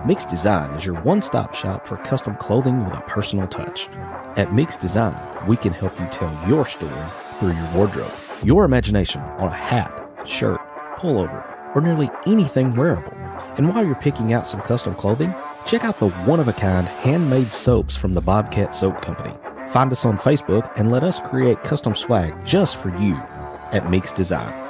Mixed Design is your one-stop shop for custom clothing with a personal touch. At Mixed Design, we can help you tell your story through your wardrobe. Your imagination on a hat, shirt, pullover, or nearly anything wearable. And while you're picking out some custom clothing, check out the one-of-a-kind handmade soaps from the Bobcat Soap Company. Find us on Facebook and let us create custom swag just for you at Mixed Design.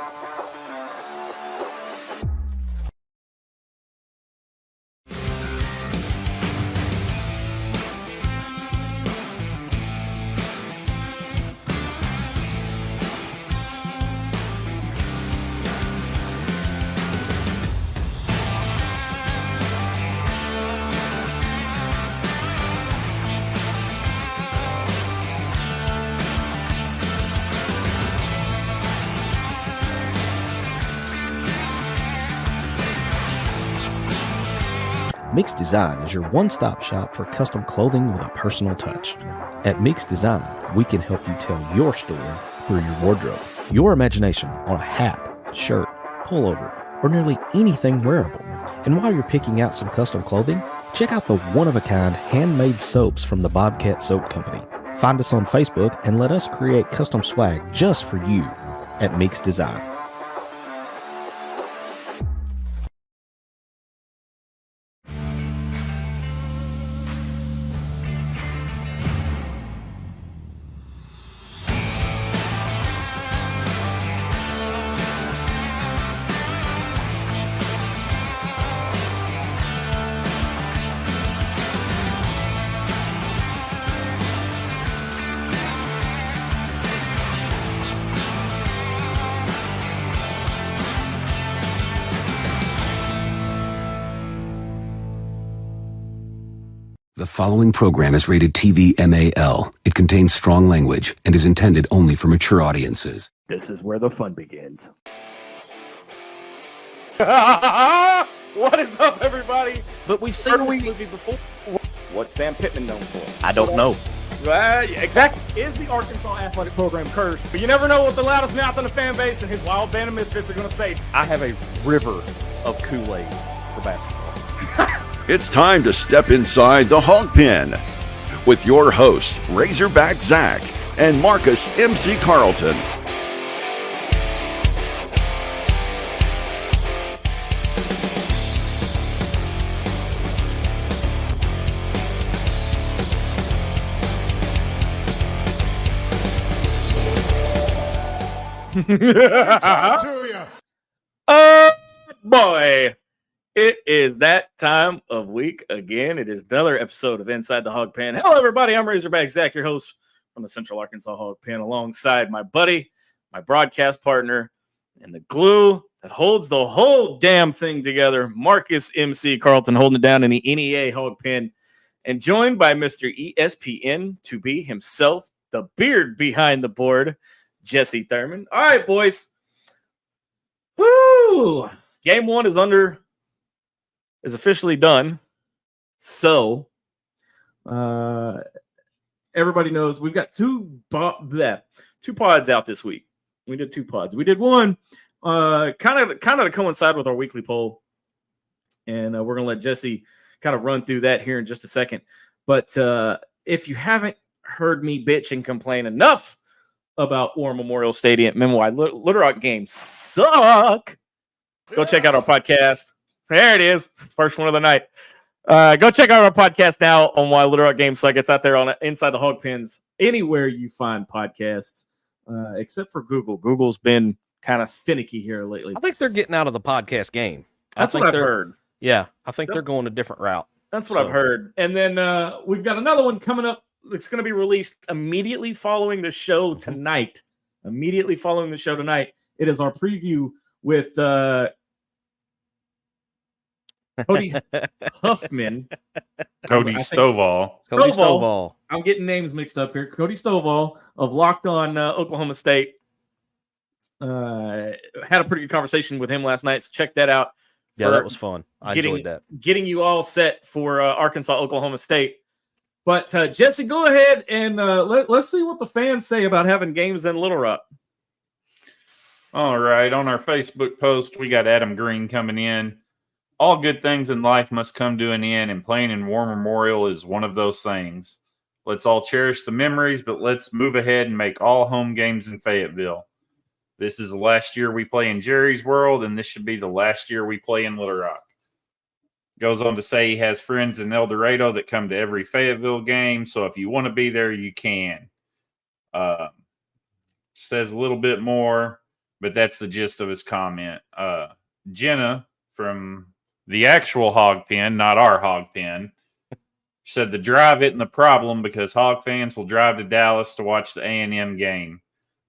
Mixed Design is your one-stop shop for custom clothing with a personal touch. At Mixed Design, we can help you tell your story through your wardrobe. Your imagination on a hat, shirt, pullover, or nearly anything wearable. And while you're picking out some custom clothing, check out the one-of-a-kind handmade soaps from the Bobcat Soap Company. Find us on Facebook and let us create custom swag just for you at Mixed Design. The following program is rated TV MAL. It contains strong language and is intended only for mature audiences. This is where the fun begins. What is up, everybody? But we've seen this movie before. What's Sam Pittman known for? I don't know. Exactly. Is the Arkansas athletic program cursed? But you never know what the loudest mouth in the fan base and his wild band of misfits are going to say. I have a river of Kool-Aid for basketball. It's time to step inside the Hawg Pen with your hosts, Razorback Zach and Marcus MC Carlton. Oh, boy. It is that time of week again. It is another episode of Inside the Hawg Pen. Hello, everybody. I'm Razorback Zach, your host from the Central Arkansas Hawg Pen, alongside my buddy, my broadcast partner, and the glue that holds the whole damn thing together, Marcus MC Carlton, holding it down in the NEA Hawg Pen, and joined by Mr. ESPN to be himself, the beard behind the board, Jesse Thurman. All right, boys. Woo! Game one is officially done. So, everybody knows we've got two pods out this week. We did two pods. We did one kind of to coincide with our weekly poll, and we're gonna let Jesse kind of run through that here in just a second. But if you haven't heard me bitch and complain enough about War Memorial Stadium and why Little Rock games suck, go check out our podcast. There it is. First one of the night. Go check out our podcast now on why Little Rock games suck. It's out there on Inside the Hawg Pens, anywhere you find podcasts, except for Google. Google's been kind of finicky here lately. I think they're getting out of the podcast game. That's what I've heard. Yeah, I think they're going a different route. That's what I've heard. And then we've got another one coming up. It's going to be released immediately following the show tonight. It is our preview with Cody Huffman. Cody Stovall. Cody Stovall. I'm getting names mixed up here. Cody Stovall of Locked On Oklahoma State. Had a pretty good conversation with him last night, so check that out. Yeah, that was fun. I enjoyed that. Getting you all set for Arkansas, Oklahoma State. But Jesse, go ahead and let's see what the fans say about having games in Little Rock. All right. On our Facebook post, we got Adam Green coming in. all good things in life must come to an end, and playing in War Memorial is one of those things. Let's all cherish the memories, but let's move ahead and make all home games in Fayetteville. This is the last year we play in Jerry's World, and this should be the last year we play in Little Rock. Goes on to say he has friends in El Dorado that come to every Fayetteville game, so if you want to be there, you can. Says a little bit more, but that's the gist of his comment. Jenna from the actual Hog Pen, not our Hog Pen, said the drive isn't the problem because Hog fans will drive to Dallas to watch the A&M game.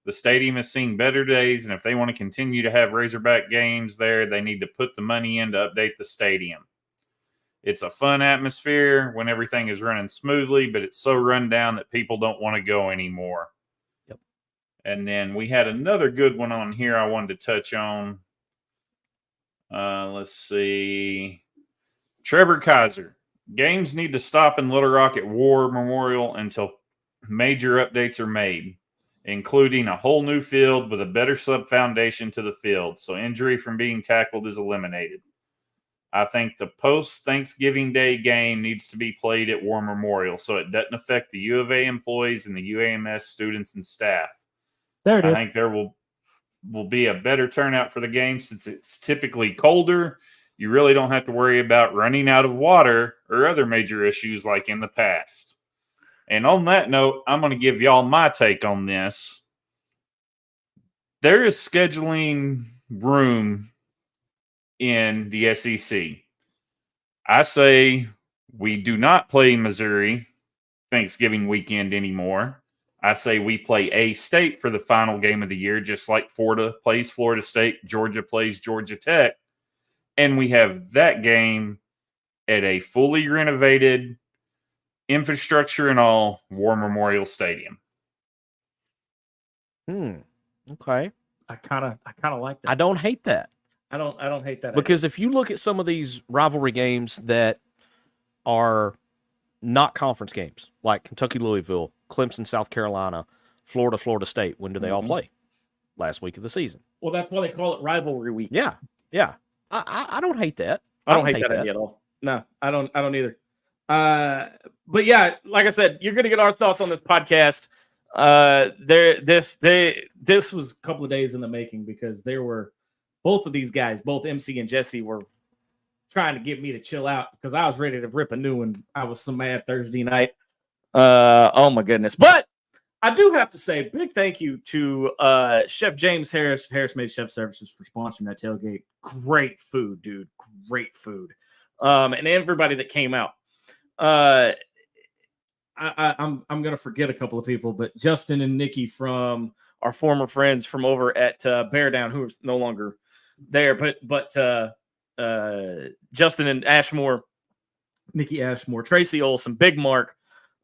The stadium has seen better days, and if they want to continue to have Razorback games there, they need to put the money in to update the stadium. It's a fun atmosphere when everything is running smoothly, but it's so run down that people don't want to go anymore. Yep. And then we had another good one on here I wanted to touch on. Let's see. Trevor Kaiser. Games need to stop in Little Rock at War Memorial until major updates are made, including a whole new field with a better sub foundation to the field, so injury from being tackled is eliminated. I think the post-Thanksgiving Day game needs to be played at War Memorial so it doesn't affect the U of A employees and the UAMS students and staff. There it is. I think there will be a better turnout for the game since it's typically colder. You really don't have to worry about running out of water or other major issues like in the past. And on that note, I'm going to give y'all my take on this. There is scheduling room in the SEC. I say we do not play Missouri Thanksgiving weekend anymore. I say we play A-State for the final game of the year, just like Florida plays Florida State, Georgia plays Georgia Tech. And we have that game at a fully renovated infrastructure and all War Memorial Stadium. Okay. I kind of like that. I don't hate that. I don't hate that because if you look at some of these rivalry games that are not conference games, like Kentucky, Louisville, Clemson, South Carolina, Florida, Florida State, when do they all play? Last week of the season. Well, that's why they call it rivalry week. Yeah. I don't hate that. I don't hate that idea at all. No, I don't either. But yeah, like I said, you're gonna get our thoughts on this podcast. This was a couple of days in the making because there were both of these guys, both MC and Jesse, were trying to get me to chill out because I was ready to rip a new one. I was so mad Thursday night. Oh my goodness. But I do have to say big thank you to Chef James Harris Made Chef Services for sponsoring that tailgate. Great food, dude. Great food. And everybody that came out. I'm gonna forget a couple of people, but Justin and Nikki from our former friends from over at Bear Down, who are no longer there, but Justin and Ashmore, Nikki Ashmore, Tracy Olson, Big Mark,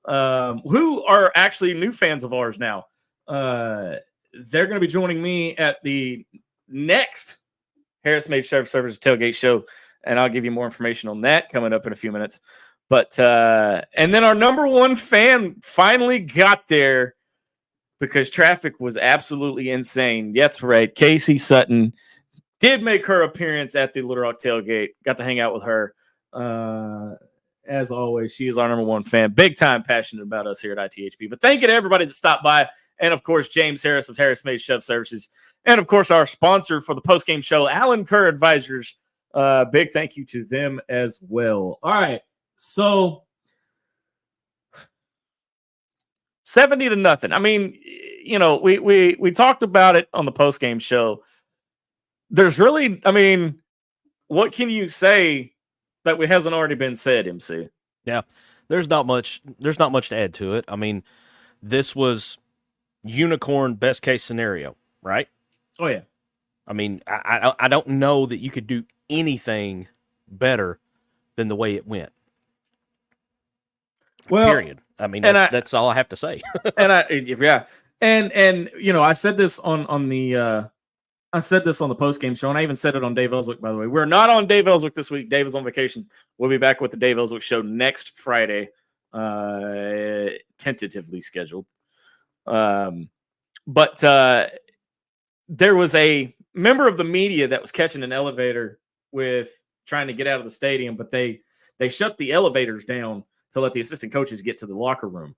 who are actually new fans of ours now. They're going to be joining me at the next Harris Made Chef Services tailgate show, and I'll give you more information on that coming up in a few minutes. But and then our number one fan finally got there because traffic was absolutely insane. That's right. Casey Sutton did make her appearance at the Little Rock tailgate. Got to hang out with her. As always, she is our number one fan. Big time passionate about us here at ITHP. But thank you to everybody that stopped by. And, of course, James Harris of Harris Made Chef Services. And, of course, our sponsor for the postgame show, Alan Kerr Advisors. Big thank you to them as well. All right. So 70-0. I mean, you know, we talked about it on the postgame show. There's really, I mean, what can you say that hasn't already been said, MC? Yeah, there's not much to add to it. I mean, this was unicorn best case scenario, right? Oh yeah. I mean, I don't know that you could do anything better than the way it went. Well, period. I mean, that's all I have to say. And you know, I said this on the postgame show, and I even said it on Dave Ellswick, by the way. We're not on Dave Ellswick this week. Dave is on vacation. We'll be back with the Dave Ellswick show next Friday, tentatively scheduled. But there was a member of the media that was catching an elevator with trying to get out of the stadium, but they shut the elevators down to let the assistant coaches get to the locker room.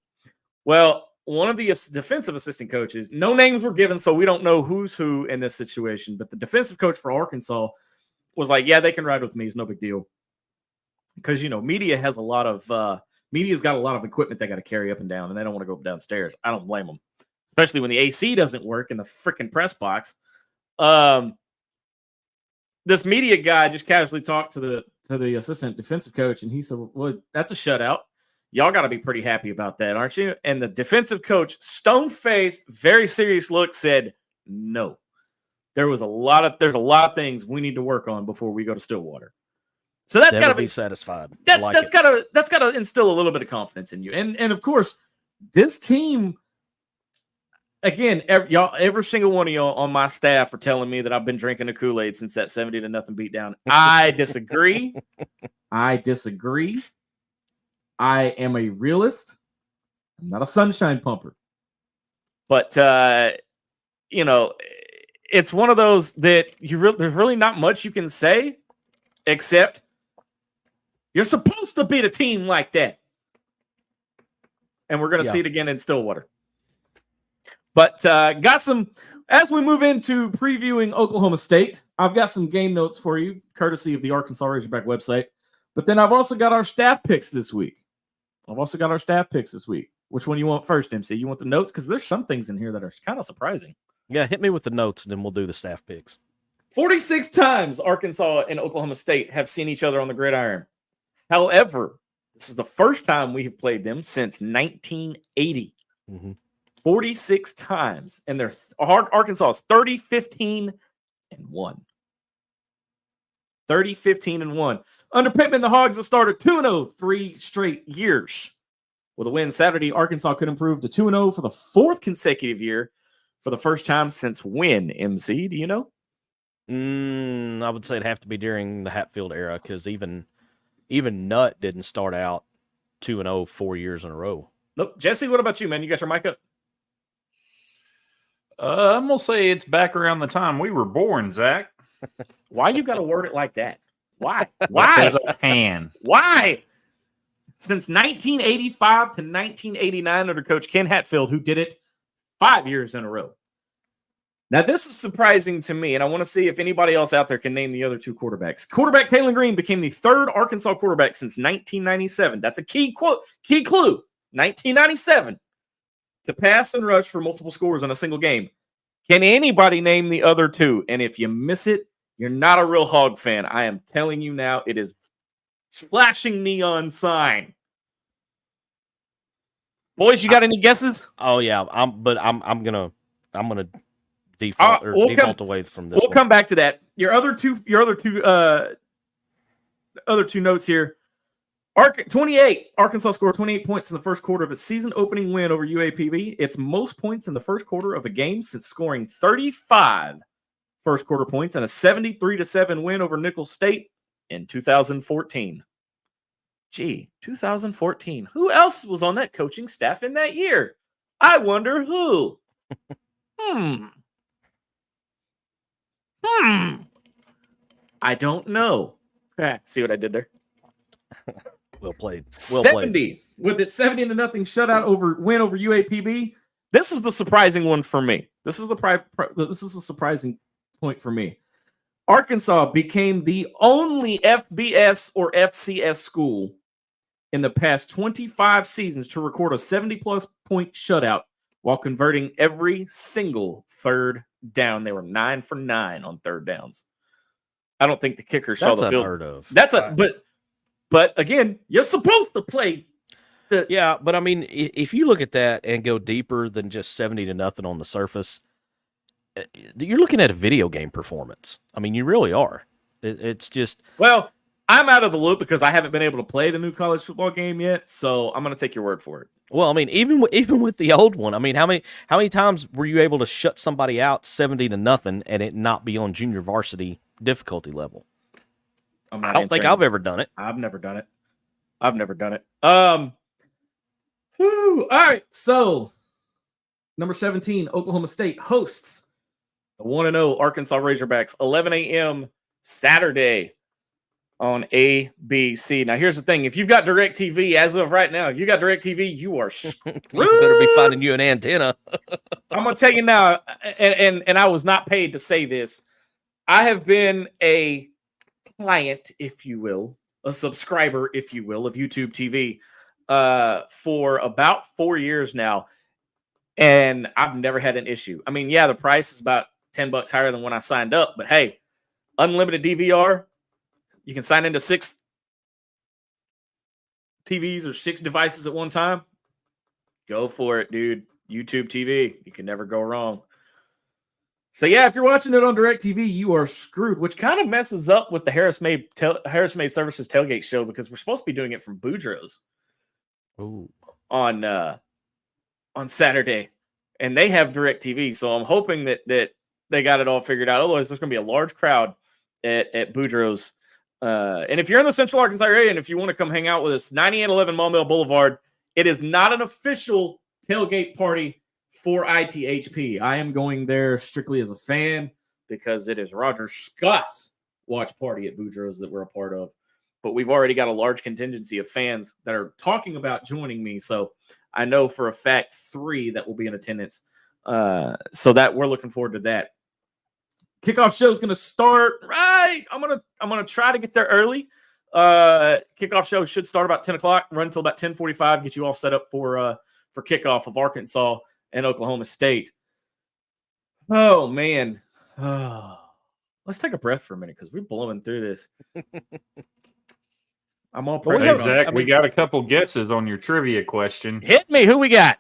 Well, one of the defensive assistant coaches, no names were given, so we don't know who's who in this situation, but the defensive coach for Arkansas was like, yeah, they can ride with me. It's no big deal. Because, media has media's got a lot of equipment they got to carry up and down, and they don't want to go up downstairs. I don't blame them, especially when the AC doesn't work in the freaking press box. This media guy just casually talked to the assistant defensive coach, and he said, well, that's a shutout. Y'all got to be pretty happy about that, aren't you? And the defensive coach, stone-faced, very serious look, said, no. There's a lot of things we need to work on before we go to Stillwater. So that's got to be satisfied. That's got to instill a little bit of confidence in you. And of course, this team, again, every single one of y'all on my staff are telling me that I've been drinking the Kool-Aid since that 70-0 beatdown. I disagree. I am a realist. I'm not a sunshine pumper. But it's one of those that there's really not much you can say except you're supposed to beat a team like that. And we're going to see it again in Stillwater. But got some, as we move into previewing Oklahoma State, I've got some game notes for you, courtesy of the Arkansas Razorback website. But then I've also got our staff picks this week. Which one you want first, MC? You want the notes? Because there's some things in here that are kind of surprising. Yeah, hit me with the notes, and then we'll do the staff picks. 46 times Arkansas and Oklahoma State have seen each other on the gridiron. However, this is the first time we have played them since 1980. 46 times. And Arkansas is 30-15-1. 30-15-1. Under Pittman, the Hogs have started 2-0 3 straight years. With a win Saturday, Arkansas could improve to 2-0 for the fourth consecutive year for the first time since when, MC? Do you know? I would say it'd have to be during the Hatfield era because even Nutt didn't start out 2-0 4 years in a row. Nope. Jesse, what about you, man? You got your mic up? I'm going to say it's back around the time we were born, Zach. Why you got to word it like that? Why? Why? Because I can. Why? Since 1985 to 1989 under Coach Ken Hatfield, who did it 5 years in a row. Now, this is surprising to me, and I want to see if anybody else out there can name the other two quarterbacks. Quarterback Taylor Green became the third Arkansas quarterback since 1997. That's a key clue. 1997 to pass and rush for multiple scores in a single game. Can anybody name the other two? And if you miss it, you're not a real Hog fan. I am telling you now, it is flashing neon sign. Boys, you got any guesses? Oh yeah, I'm gonna default away from this. We'll come back to that. Your other two notes here. 28. Arkansas scored 28 points in the first quarter of its season-opening win over UAPB. It's most points in the first quarter of a game since scoring 35 first-quarter points and a 73-7 win over Nicholls State in 2014. Gee, 2014. Who else was on that coaching staff in that year? I wonder who. I don't know. See what I did there? Well played. 70 with its 70-0 shutout win over UAPB. This is the surprising one for me. This is a surprising point for me. Arkansas became the only FBS or FCS school in the past 25 seasons to record a 70-plus point shutout while converting every single third down. They were 9 for 9 on third downs. I don't think the kicker saw the field. That's unheard of. But again, you're supposed to play. Yeah, but I mean, if you look at that and go deeper than just 70-0 on the surface, you're looking at a video game performance. I mean, you really are. It's just. Well, I'm out of the loop because I haven't been able to play the new college football game yet, so I'm going to take your word for it. Well, I mean, even with the old one, I mean, how many times were you able to shut somebody out 70-0 and it not be on junior varsity difficulty level? I don't think I've ever done it. I've never done it. All right. So, number 17, Oklahoma State hosts the 1-0 Arkansas Razorbacks, 11 a.m. Saturday. on ABC. Now, here's the thing. If you've got DirecTV, as of right now, if you got DirecTV, you are screwed. You better be finding you an antenna. I'm going to tell you now, and I was not paid to say this. I have been a client, if you will, a subscriber, if you will, of YouTube TV for about 4 years now. And I've never had an issue. I mean, yeah, the price is about $10 higher than when I signed up, but hey, unlimited DVR. You can sign into 6 TVs or 6 devices at one time. Go for it, dude. YouTube TV. You can never go wrong. So, yeah, if you're watching it on DirecTV, you are screwed, which kind of messes up with the Harris Made Services tailgate show because we're supposed to be doing it from Boudreaux's on Saturday. And they have DirecTV, so I'm hoping that they got it all figured out. Otherwise, there's going to be a large crowd at Boudreaux's. And if you're in the Central Arkansas area and if you want to come hang out with us, 9811 Maumelle Boulevard, it is not an official tailgate party for ITHP. I am going there strictly as a fan because it is Roger Scott's watch party at Boudreaux's that we're a part of. But we've already got a large contingency of fans that are talking about joining me. So I know for a fact 3 that will be in attendance. So that we're looking forward to that. Kickoff show is going to start right. I'm gonna try to get there early. Kickoff show should start about 10 o'clock, run until about 10:45. Get you all set up for kickoff of Arkansas and Oklahoma State. Oh man, let's take a breath for a minute because we're blowing through this. I'm all Hey, Zach, we got a couple guesses on your trivia question. Hit me. Who we got?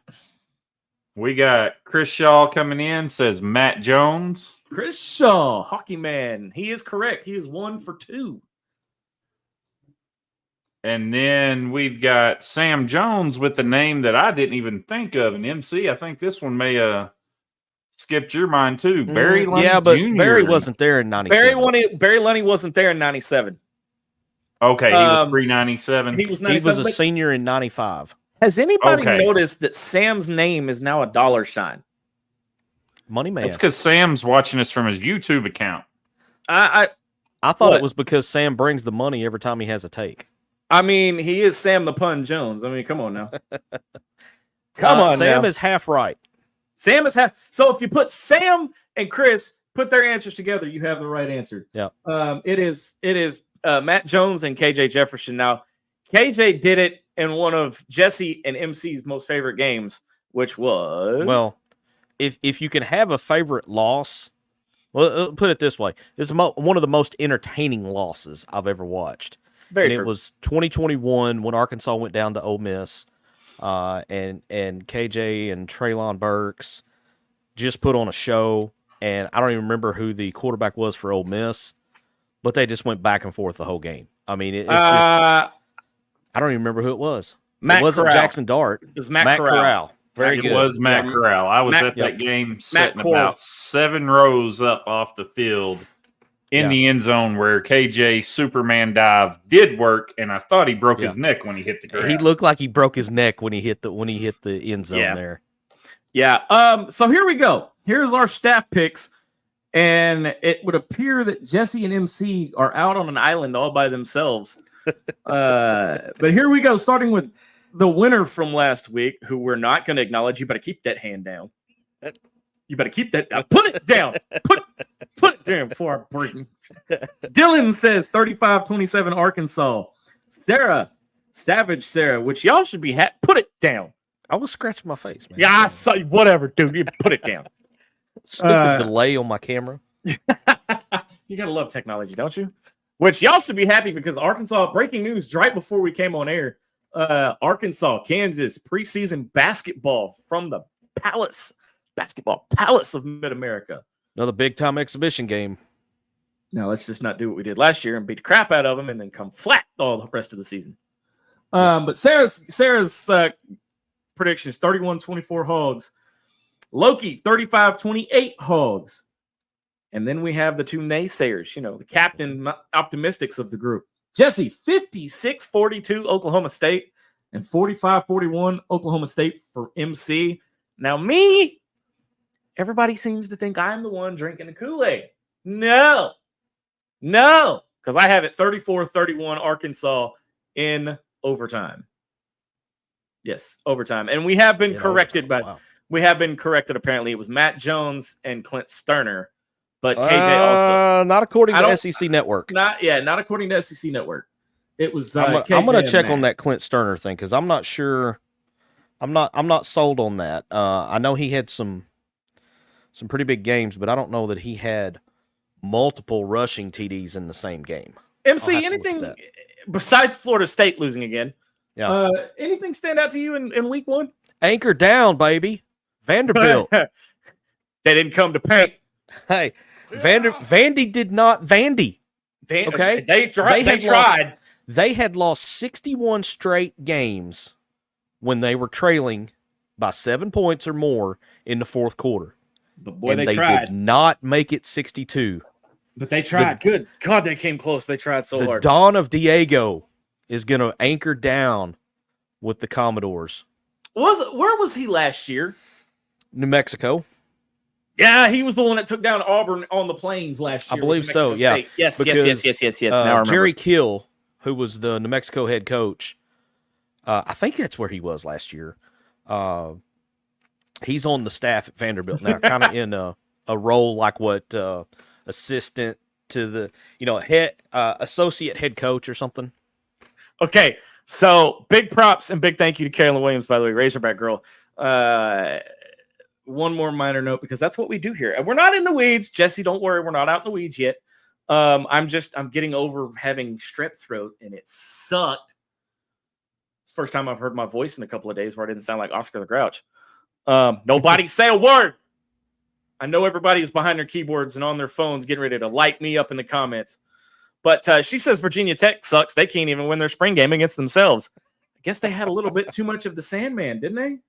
We got Chris Shaw coming in, says Matt Jones. Chris Shaw, hockey man. He is correct. He is 1 for 2. And then we've got Sam Jones with the name that I didn't even think of. And MC, I think this one may have skipped your mind too. Barry Lunny Yeah, but Jr. Barry wasn't there in 97. Barry Lunny wasn't there in 97. Okay, he was pre-97. He was 97. He was a senior in 95. Has anybody noticed that Sam's name is now a $sign? Money man. That's because Sam's watching us from his YouTube account. I thought it was because Sam brings the money every time he has a take. I mean, he is Sam the Pun Jones. I mean, come on now. Come on Sam now. is half right. Sam is half. So if you put Sam and Chris, put their answers together, you have the right answer. Yeah. It is Matt Jones and KJ Jefferson. Now, KJ did it in one of Jesse and MC's most favorite games, which was... Well, if you can have a favorite loss, well, put it this way. This is one of the most entertaining losses I've ever watched. Very true. It was 2021 when Arkansas went down to Ole Miss, and KJ and Traylon Burks just put on a show, and I don't even remember who the quarterback was for Ole Miss, but they just went back and forth the whole game. I mean, it's just I don't even remember who it was. Matt it wasn't Corral. Jackson Dart. It was Matt Corral. Very good. It was Matt Corral. I was at that game sitting about 7 rows up off the field in the end zone where KJ Superman dive did work, and I thought he broke his neck when he hit the ground. He looked like he broke his neck when he hit the end zone there. Yeah. So here we go. Here's our staff picks, and it would appear that Jesse and MC are out on an island all by themselves. But here we go, starting with the winner from last week, who we're not going to acknowledge. You better keep that hand down. You better keep that down. Put it down. Put it down before I break it. Dylan says 35-27 Arkansas. Sarah, which y'all should be put it down. I was scratching my face, man. Yeah, I saw you. Whatever, dude. You put it down. Stupid delay on my camera. You gotta love technology, don't you? Which y'all should be happy because Arkansas, breaking news right before we came on air. Arkansas, Kansas, preseason basketball from the basketball palace of Mid-America. Another big-time exhibition game. Now, let's just not do what we did last year and beat the crap out of them and then come flat all the rest of the season. But Sarah's predictions, 31-24 Hogs. Loki, 35-28 Hogs. And then we have the two naysayers, the captain optimistics of the group. Jesse, 56-42 Oklahoma State and 45-41 Oklahoma State for MC. Now me, everybody seems to think I'm the one drinking the Kool-Aid. No, because because I have it 34-31 Arkansas in overtime. Yes, overtime. And we have been corrected we have been corrected. Apparently, it was Matt Jones and Clint Sterner, but KJ also not according to SEC Network. Not according to SEC Network. It was. I'm going to check on that Clint Sterner thing because I'm not sure. I'm not sold on that. I know he had some pretty big games, but I don't know that he had multiple rushing TDs in the same game. MC, anything besides Florida State losing again? Yeah. Anything stand out to you in week 1? Anchor down, baby. Vanderbilt. They didn't come to paint. Hey, Vandy did not Vandy. Okay, they tried. They had lost 61 straight games when they were trailing by 7 points or more in the fourth quarter. But boy, they tried. Did not make it 62. But they tried. Good God, they came close. They tried so hard. The Dawn of Diego is going to anchor down with the Commodores. Where was he last year? New Mexico. Yeah, he was the one that took down Auburn on the plains last year. I believe so, yeah. Yes. Now I remember. Jerry Kill, who was the New Mexico head coach, I think that's where he was last year. He's on the staff at Vanderbilt now, kind of in a role like what assistant to the head associate head coach or something. Okay, so big props and big thank you to Carolyn Williams, by the way, Razorback girl. One more minor note, because that's what we do here. And we're not in the weeds. Jesse, don't worry. We're not out in the weeds yet. I'm getting over having strep throat, and it sucked. It's the first time I've heard my voice in a couple of days where I didn't sound like Oscar the Grouch. Nobody say a word. I know everybody's behind their keyboards and on their phones getting ready to light me up in the comments. But she says Virginia Tech sucks. They can't even win their spring game against themselves. I guess they had a little bit too much of the Sandman, didn't they?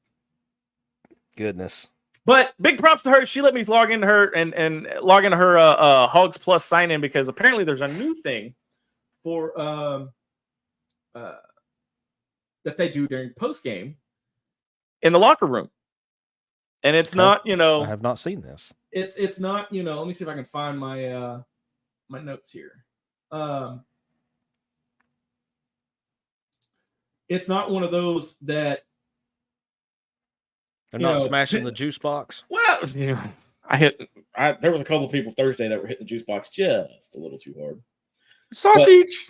Goodness. But big props to her. She let me log into her and log into her Hogs Plus sign in, because apparently there's a new thing for that they do during post game in the locker room. And it's not, I have not seen this. It's not, let me see if I can find my my notes here. It's not one of those that they're not smashing the juice box. Well, there was a couple of people Thursday that were hitting the juice box just a little too hard. Sausage.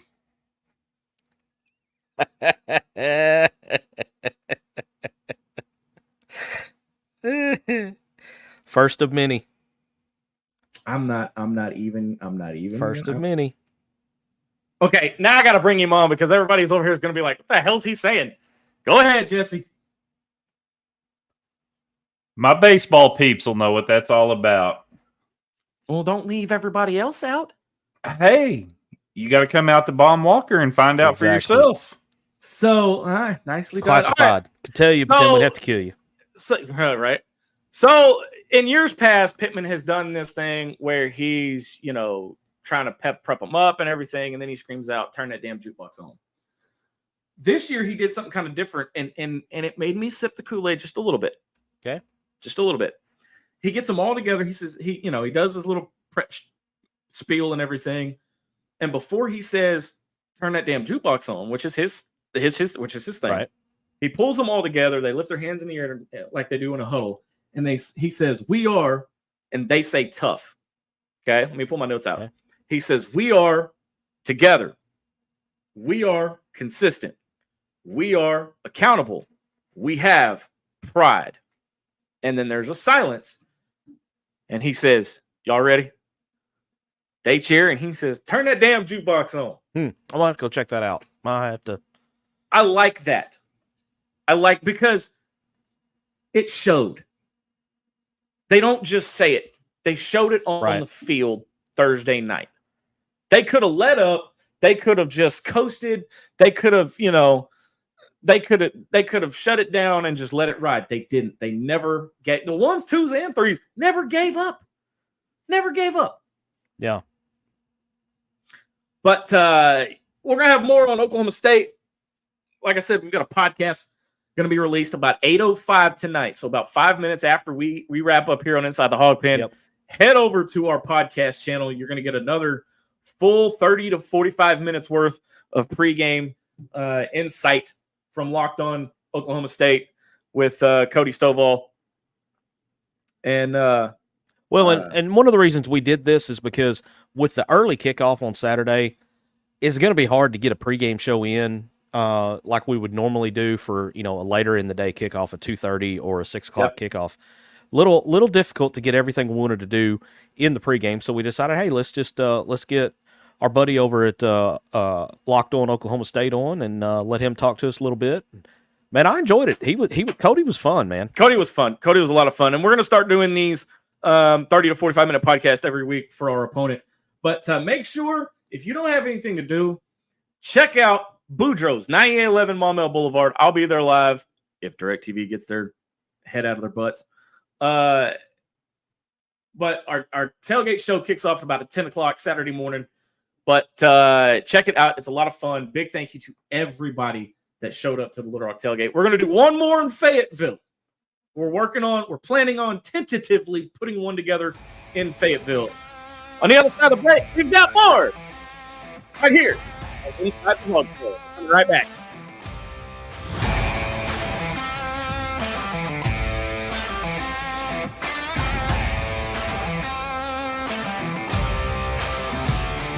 First of many. I'm not even. First of many. Okay, now I got to bring him on, because everybody's over here is going to be like, what the hell's he saying? Go ahead, Jesse. My baseball peeps will know what that's all about. Well, don't leave everybody else out. Hey, you got to come out to Baum Walker and find out for yourself. So, nicely done. Classified. Right. Could tell you, but then we'd have to kill you. So, right. So, in years past, Pittman has done this thing where he's, trying to prep them up and everything, and then he screams out, "Turn that damn jukebox on." This year, he did something kind of different, and it made me sip the Kool-Aid just a little bit. Okay. Just a little bit. He gets them all together. He says, he does his little prep spiel and everything. And before he says, "Turn that damn jukebox on," which is his thing. Right. He pulls them all together. They lift their hands in the air like they do in a huddle. And he says, "We are," and they say tough. Okay. Let me pull my notes out. Okay. He says, "We are together. We are consistent. We are accountable. We have pride." And then there's a silence. And he says, "Y'all ready?" They cheer, and he says, "Turn that damn jukebox on." I'm going to have to go check that out. I like that. Because it showed. They don't just say it. They showed it on the field Thursday night. They could have let up. They could have just coasted. They could have, they could have shut it down and just let it ride. They didn't. They never gave the 1s, 2s, and 3s. Never gave up. Never gave up. Yeah. But we're gonna have more on Oklahoma State. Like I said, we've got a podcast going to be released about 8:05 tonight. So about 5 minutes after we wrap up here on Inside the Hawg Pen. Yep. Head over to our podcast channel. You're going to get another full 30 to 45 minutes worth of pregame insight from Locked On Oklahoma State with Cody Stovall. And and one of the reasons we did this is because with the early kickoff on Saturday, it's going to be hard to get a pregame show in like we would normally do for a later in the day kickoff at 2:30 or a 6 o'clock kickoff. Little difficult to get everything we wanted to do in the pregame, so we decided, hey, let's get our buddy over at Locked On Oklahoma State on and let him talk to us a little bit. Man, I enjoyed it. Cody was fun, man. Cody was fun. Cody was a lot of fun, and we're going to start doing these 30 to 45 minute podcast every week for our opponent. But make sure if you don't have anything to do, check out Boudreaux's 9811 Maumelle Boulevard. I'll be there live if DirecTV gets their head out of their butts. But our tailgate show kicks off about at 10 o'clock Saturday morning. But check it out. It's a lot of fun. Big thank you to everybody that showed up to the Little Rock tailgate. We're going to do one more in Fayetteville. We're planning on tentatively putting one together in Fayetteville. On the other side of the break, we've got more right here. Inside the Hawg Pen. Coming right back.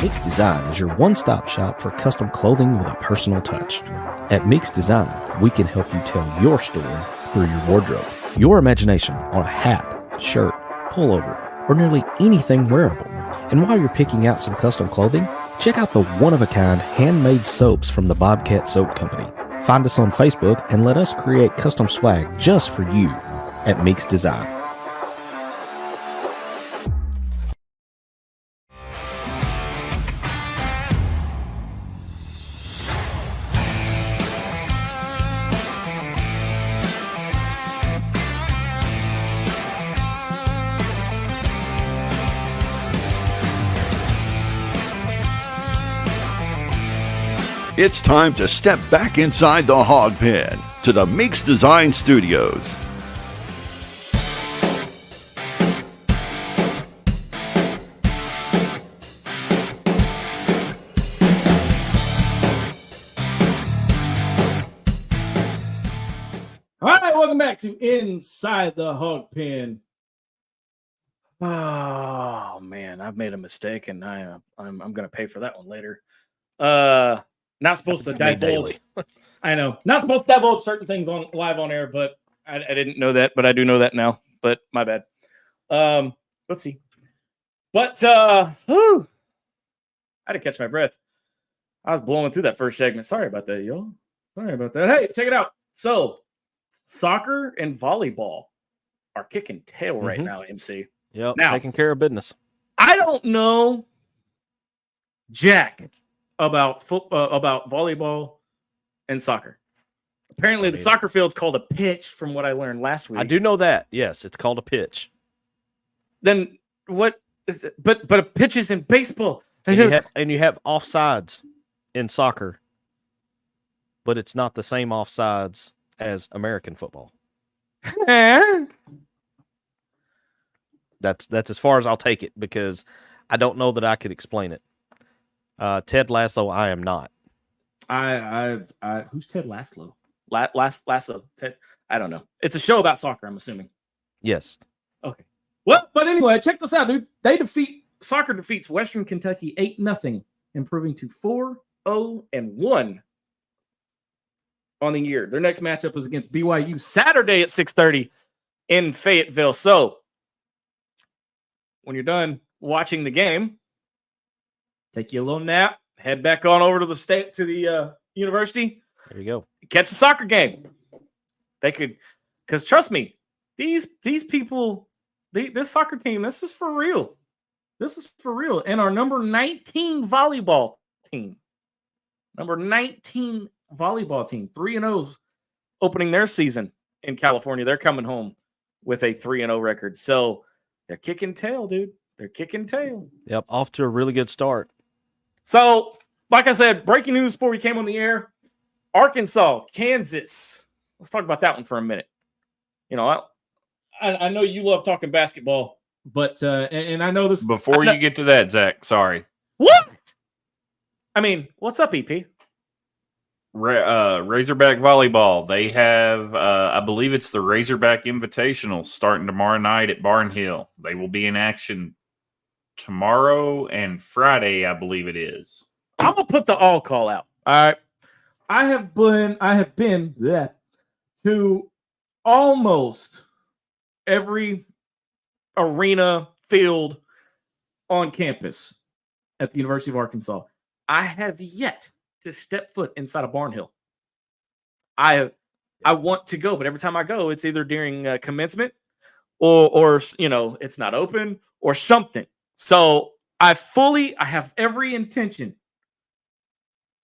Mix Design is your one-stop shop for custom clothing with a personal touch. At Mix Design, we can help you tell your story through your wardrobe. Your imagination on a hat, shirt, pullover, or nearly anything wearable. And while you're picking out some custom clothing, check out the one-of-a-kind handmade soaps from the Bobcat Soap Company. Find us on Facebook and let us create custom swag just for you at Mix Design. It's time to step back inside the Hawg Pen to the Meeks Design Studios. All right, welcome back to Inside the Hawg Pen. Oh man, I've made a mistake, and I'm going to pay for that one later. Not supposed to divulge. I know. Not supposed to divulge certain things on live on air, but I didn't know that, but I do know that now. But my bad. Whoopsie. But I had to catch my breath. I was blowing through that first segment. Sorry about that, y'all. Sorry about that. Hey, check it out. So, soccer and volleyball are kicking tail right now, MC. Yep, now, taking care of business. I don't know jack about about volleyball and soccer. Apparently, the soccer field's called a pitch, from what I learned last week. I do know that. Yes, it's called a pitch. Then what is it? But a pitch is in baseball. And you have offsides in soccer, but it's not the same offsides as American football. That's as far as I'll take it, because I don't know that I could explain it. Ted Lasso, I am not. I who's Ted Lasso? Lasso. Ted. I don't know. It's a show about soccer, I'm assuming. Yes. Okay. Well, but anyway, check this out, dude. Soccer defeats Western Kentucky 8-0, improving to 4-0-1 on the year. Their next matchup is against BYU Saturday at 6:30 in Fayetteville. So, when you're done watching the game, take you a little nap, head back on over to the university. There you go. Catch a soccer game. They could, because trust me, these people, this soccer team, this is for real. This is for real. And our number 19 volleyball team, 3-0, opening their season in California. They're coming home with a 3-0 record. So they're kicking tail, dude. They're kicking tail. Yep, off to a really good start. So, like I said, breaking news before we came on the air. Arkansas, Kansas. Let's talk about that one for a minute. You know, I know you love talking basketball, but and I know this. Before you get to that, Zach, sorry. What? I mean, what's up, EP? Razorback volleyball. They have, I believe it's the Razorback Invitational starting tomorrow night at Barnhill. They will be in action tomorrow and Friday, I believe it is. I'm gonna put the all call out. All right. I have been to almost every arena field on campus at the University of Arkansas. I have yet to step foot inside of Barnhill. I want to go, but every time I go, it's either during commencement or it's not open or something. So I have every intention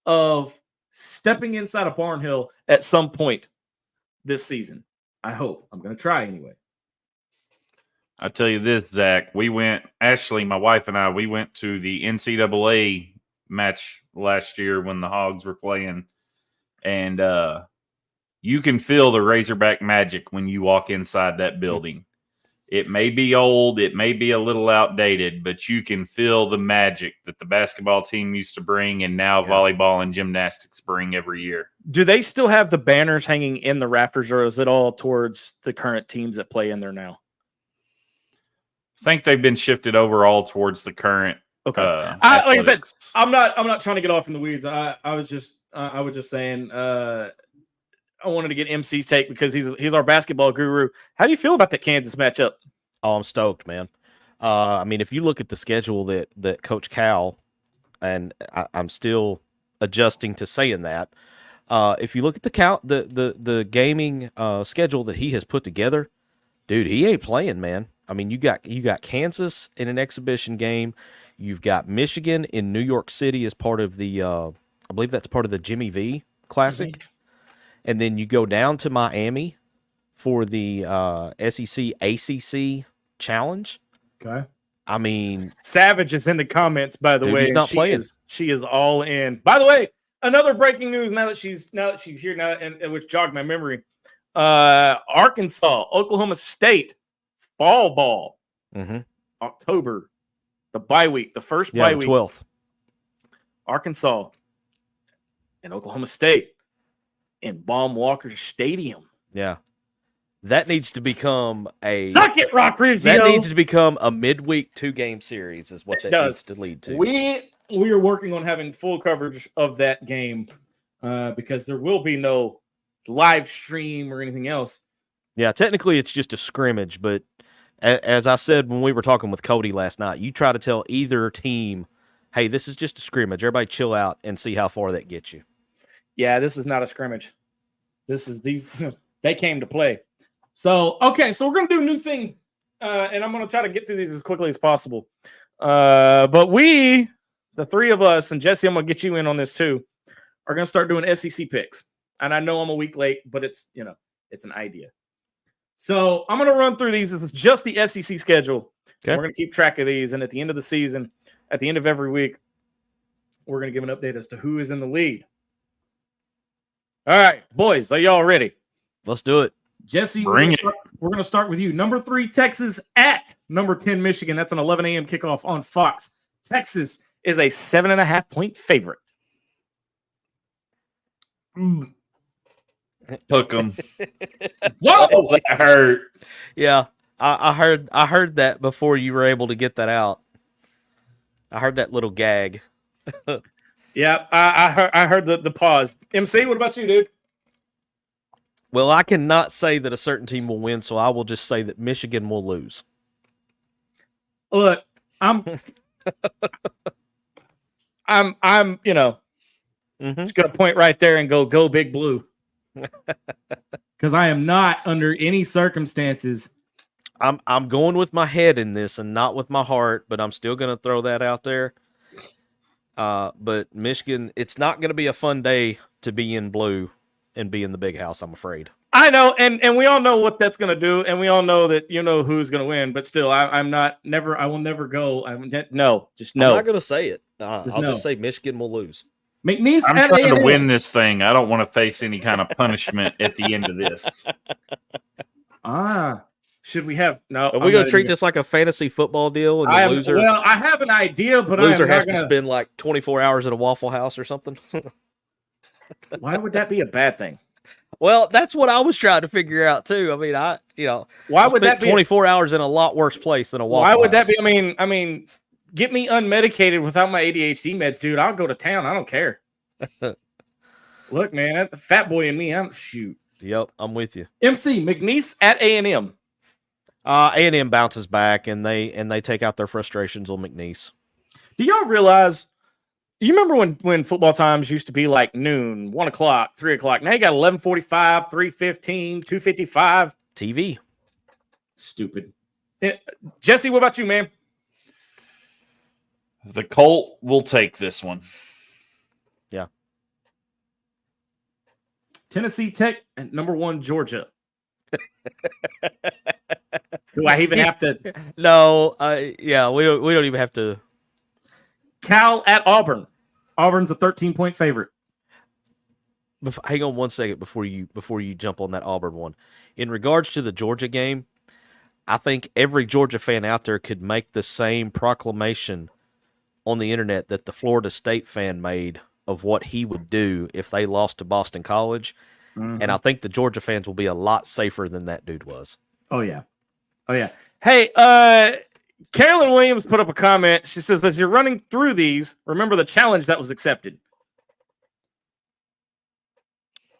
of stepping inside of Barnhill at some point this season. I hope. I'm going to try anyway. I tell you this, Zach, Ashley, my wife and I, we went to the NCAA match last year when the Hogs were playing, and you can feel the Razorback magic when you walk inside that building. It may be old, it may be a little outdated, but you can feel the magic that the basketball team used to bring and now volleyball and gymnastics bring every year. Do they still have the banners hanging in the rafters, or is it all towards the current teams that play in there now? I think they've been shifted over all towards the current. Okay. Like I said, I'm not trying to get off in the weeds. I was just saying I wanted to get MC's take because he's our basketball guru. How do you feel about that Kansas matchup? Oh, I'm stoked, man. I mean, if you look at the schedule that Coach Cal, and I'm still adjusting to saying that, if you look at the gaming schedule that he has put together, dude, he ain't playing, man. I mean, you got Kansas in an exhibition game. You've got Michigan in New York City as part of the, I believe that's part of the Jimmy V Classic. Mm-hmm. And then you go down to Miami for the SEC ACC Challenge. Okay. I mean, Savage is in the comments, by the way. He's not playing. She is all in. By the way, another breaking news now that she's here now, and which jogged my memory. Arkansas, Oklahoma State, fall ball. Mm-hmm. October, the bye week, the first bye week. 12th. Arkansas and Oklahoma State in Baum Walker Stadium. Yeah. That needs to become Suck it, Rock Rizzo. That needs to become a midweek 2-game series is what that needs to lead to. We are working on having full coverage of that game because there will be no live stream or anything else. Yeah, technically it's just a scrimmage, but as I said when we were talking with Cody last night, you try to tell either team, hey, this is just a scrimmage. Everybody chill out and see how far that gets you. Yeah, this is not a scrimmage. They came to play. So, okay, so we're going to do a new thing, and I'm going to try to get through these as quickly as possible. But the three of us, and Jesse, I'm going to get you in on this too, are going to start doing SEC picks. And I know I'm a week late, but it's an idea. So I'm going to run through these. This is just the SEC schedule. Okay. We're going to keep track of these, and at the end of the season, at the end of every week, we're going to give an update as to who is in the lead. All right, boys, are y'all ready? Let's do it. Jesse, we're going to start with you. Number 3, Texas at number 10, Michigan. That's an 11 a.m. kickoff on Fox. Texas is a 7.5-point favorite. Took them. Whoa, that hurt. Yeah, I heard that before you were able to get that out. I heard that little gag. Yeah, I heard the pause. MC, what about you, dude? Well, I cannot say that a certain team will win, so I will just say that Michigan will lose. Look, I'm just gonna point right there and go Big Blue, because I am not under any circumstances. I'm going with my head in this and not with my heart, but I'm still gonna throw that out there. But Michigan, it's not going to be a fun day to be in blue and be in the big house, I'm afraid. I know, and we all know what that's going to do, and we all know that who's going to win. But still, I will never go. No, just no. I'm not going to say it. I'll just say Michigan will lose. McNeese, I'm trying to win this thing. I don't want to face any kind of punishment at the end of this. Should we have no? Are we going to treat this like a fantasy football deal? And the loser, well, I have an idea, but loser has to spend like 24 hours at a Waffle House or something. Why would that be a bad thing? Well, that's what I was trying to figure out too. I mean, why would that be 24 hours in a lot worse place than a Waffle House? Why would House? that be? I mean, get me unmedicated without my ADHD meds, dude. I'll go to town. I don't care. Look, man, that the fat boy in me, I'm shoot. Yep, I'm with you. MC McNeese at A&M. A&M bounces back and they take out their frustrations on McNeese. Do y'all realize? You remember when football times used to be like noon, 1 o'clock, 3 o'clock? Now you got 11:45, 3:15, 2:55. TV. Stupid. Jesse, what about you, man? The Colt will take this one. Yeah. Tennessee Tech and #1 Georgia. Do I even have to? No. Yeah. We don't even have to. Cal at Auburn. Auburn's a 13-point favorite. Hang on 1 second before you jump on that Auburn one. In regards to the Georgia game, I think every Georgia fan out there could make the same proclamation on the internet that the Florida State fan made of what he would do if they lost to Boston College. Mm-hmm. And I think the Georgia fans will be a lot safer than that dude was. Oh, yeah. Hey, Carolyn Williams put up a comment. She says, as you're running through these, remember the challenge that was accepted.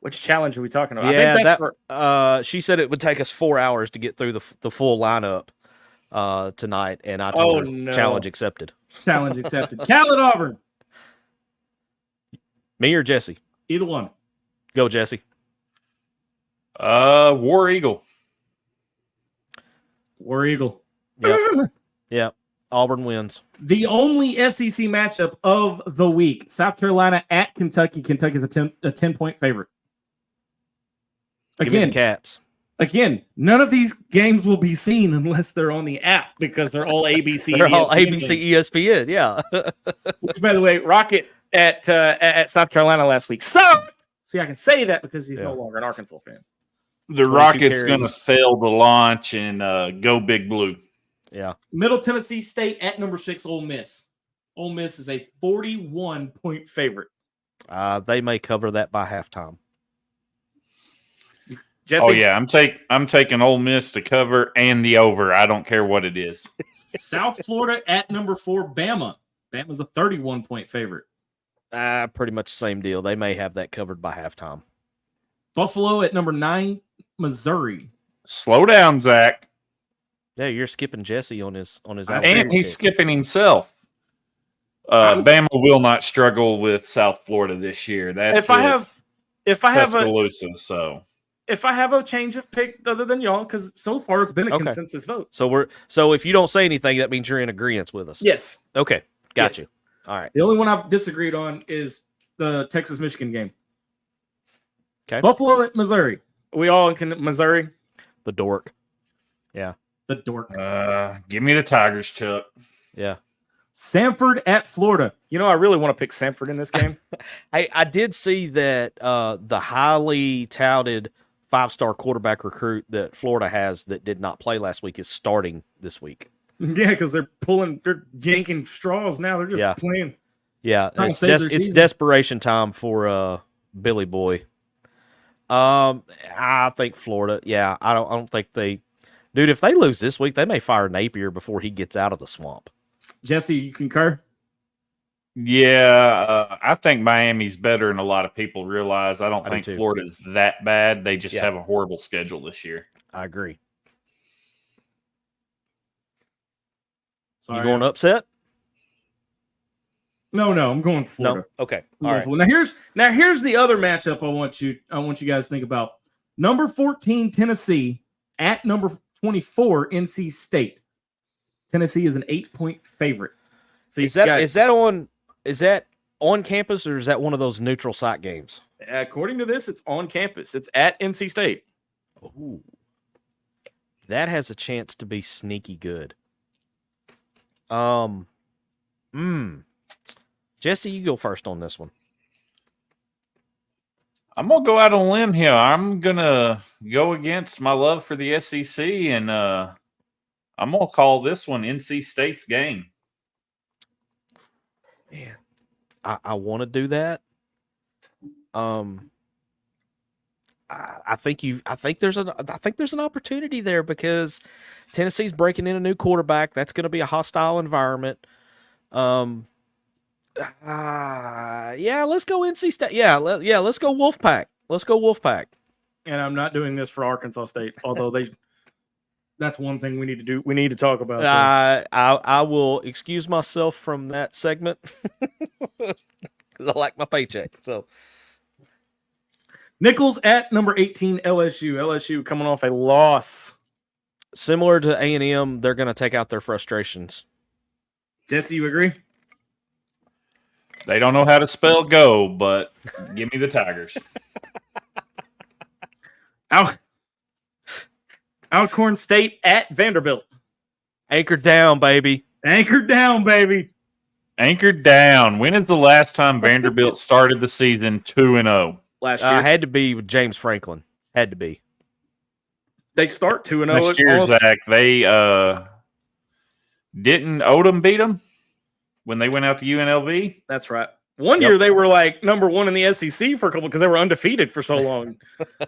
Which challenge are we talking about? Yeah, I think she said it would take us 4 hours to get through the full lineup tonight, and I told her no. Challenge accepted. Challenge accepted. Cal at Auburn. Me or Jesse? Either one. Go, Jesse. War Eagle. War Eagle. Yep. Yep. Auburn wins. The only SEC matchup of the week. South Carolina at Kentucky. Kentucky's a 10-point favorite. Give me the Cats. Again, none of these games will be seen unless they're on the app because they're all ABC. They're all ABC, ESPN, yeah. Which, by the way, Rocket at South Carolina last week sucked. See, I can say that because he's no longer an Arkansas fan. The Rocket's going to fail the launch and go Big Blue. Yeah. Middle Tennessee State at #6 Ole Miss. Ole Miss is a 41-point favorite. They may cover that by halftime. Jesse? Oh yeah, I'm taking Ole Miss to cover and the over. I don't care what it is. South Florida at #4 Bama. Bama's a 31-point favorite. Pretty much the same deal. They may have that covered by halftime. Buffalo at #9 Missouri. Slow down, Zach. Yeah, you're skipping Jesse on his and he's skipping himself. Bama will not struggle with South Florida this year. That's if I have a change of pick other than y'all, because so far it's been a consensus vote. So if you don't say anything, that means you're in agreement with us. Yes. Okay. Got you. All right. The only one I've disagreed on is the Texas-Michigan game. Okay. Buffalo at Missouri. Are we all in Missouri? The dork. Yeah. The dork. Give me the Tigers, Chuck. Yeah. Samford at Florida. You know, I really want to pick Samford in this game. I did see that the highly touted 5-star quarterback recruit that Florida has that did not play last week is starting this week. Yeah, because they're yanking straws now. They're just playing. Yeah, it's desperation time for Billy Boy. I think Florida. Yeah, I don't think they. Dude, if they lose this week, they may fire Napier before he gets out of the swamp. Jesse, you concur? Yeah, I think Miami's better than a lot of people realize. I don't think Florida's that bad. They just have a horrible schedule this year. I agree. Sorry. You going upset? No, I'm going Florida. No? Okay. All right. Now here's the other matchup I want you guys to think about. Number 14 Tennessee at number 24 NC State. Tennessee is an 8-point favorite. So is that on campus or is that one of those neutral site games? According to this, it's on campus. It's at NC State. Ooh. That has a chance to be sneaky good. Jesse, you go first on this one. I'm going to go out on a limb here. I'm going to go against my love for the SEC, and I'm going to call this one NC State's game. Man, I want to do that. I think there's an opportunity there because Tennessee's breaking in a new quarterback. That's going to be a hostile environment. Yeah, let's go NC State. Yeah, let's go Wolfpack. Let's go Wolfpack. And I'm not doing this for Arkansas State, although that's one thing we need to do. We need to talk about. I will excuse myself from that segment because I like my paycheck. So. Nichols at number 18, LSU. LSU coming off a loss. Similar to A&M, they're going to take out their frustrations. Jesse, you agree? They don't know how to spell go, but give me the Tigers. Alcorn State at Vanderbilt. Anchored down, baby. Anchored down, baby. Anchored down. When is the last time Vanderbilt started the season 2-0? Last year. Had to be with James Franklin. Had to be. They start 2-0. Next year, Zach, they didn't Odom beat them when they went out to UNLV? That's right. One year they were like number one in the SEC for a couple because they were undefeated for so long. I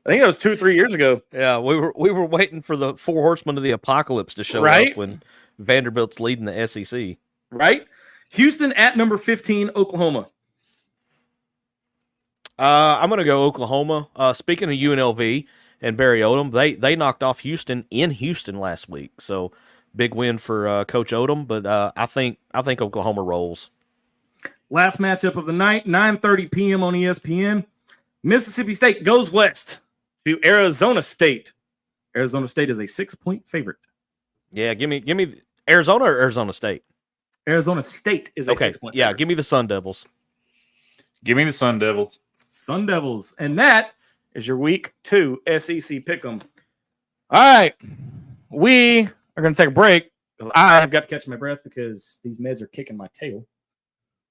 think that was 2 or 3 years ago. Yeah, we were waiting for the 4 horsemen of the apocalypse to show up when Vanderbilt's leading the SEC. Right? Houston at number 15, Oklahoma. I'm going to go Oklahoma. Speaking of UNLV and Barry Odom, they knocked off Houston in Houston last week. So big win for Coach Odom, but I think Oklahoma rolls. Last matchup of the night, 9:30 p.m. on ESPN. Mississippi State goes west to Arizona State. Arizona State is a 6-point favorite. Yeah, give me Arizona or Arizona State. Arizona State is a 6-point favorite. Yeah, give me the Sun Devils. Give me the Sun Devils. Sun Devils. And that is your week 2 SEC Pick'em. All right. We are going to take a break because I have got to catch my breath because these meds are kicking my tail.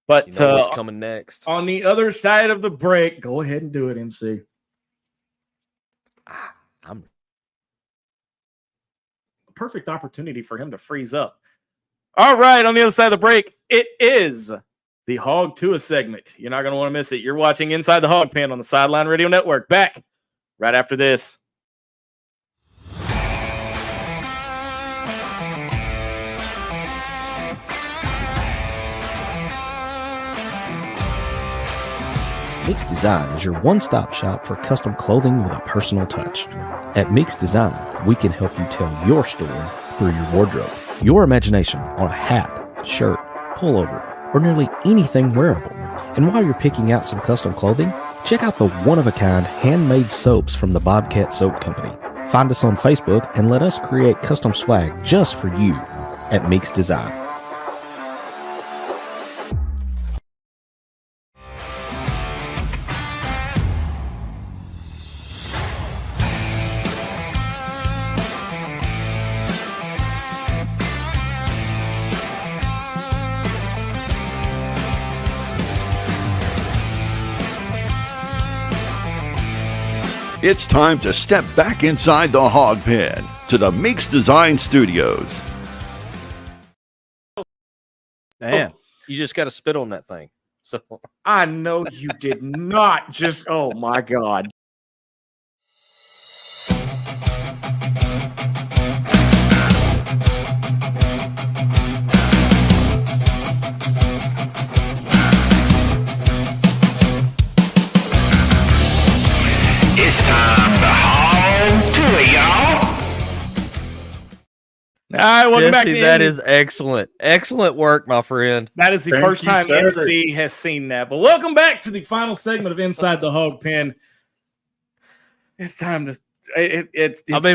But what's coming next? On the other side of the break, go ahead and do it, MC. I'm perfect opportunity for him to freeze up. All right, on the other side of the break, it is the Hog Tua segment. You're not going to want to miss it. You're watching Inside the Hawg Pen on the Sideline Radio Network. Back right after this. Mix Design is your one-stop shop for custom clothing with a personal touch. At Mix Design, we can help you tell your story through your wardrobe. Your imagination on a hat, shirt, pullover, or nearly anything wearable. And while you're picking out some custom clothing, check out the one-of-a-kind handmade soaps from the Bobcat Soap Company. Find us on Facebook and let us create custom swag just for you at Mix Design. It's time to step back inside the Hog Pen to the Mix Design Studios. Man, you just got to spit on that thing. So I know you did not just, oh my God. It's time to haul to it, y'all. All right, welcome back to that is excellent. Excellent work, my friend. That is the first time MC has seen that. But welcome back to the final segment of Inside the Hog Pen. It's time to.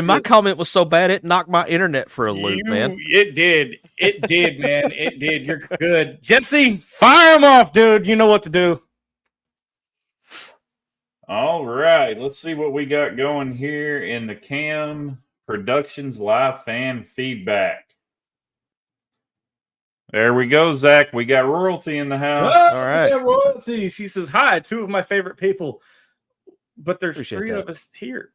My comment was so bad it knocked my internet for a loop, man. It did. It did, man. It did. You're good. Jesse, fire him off, dude. You know what to do. All right. Let's see what we got going here in the Cam Productions live fan feedback. There we go, Zach. We got royalty in the house. Oh, all right. Royalty. She says, hi, 2 of my favorite people. but there's Appreciate three that. of us here.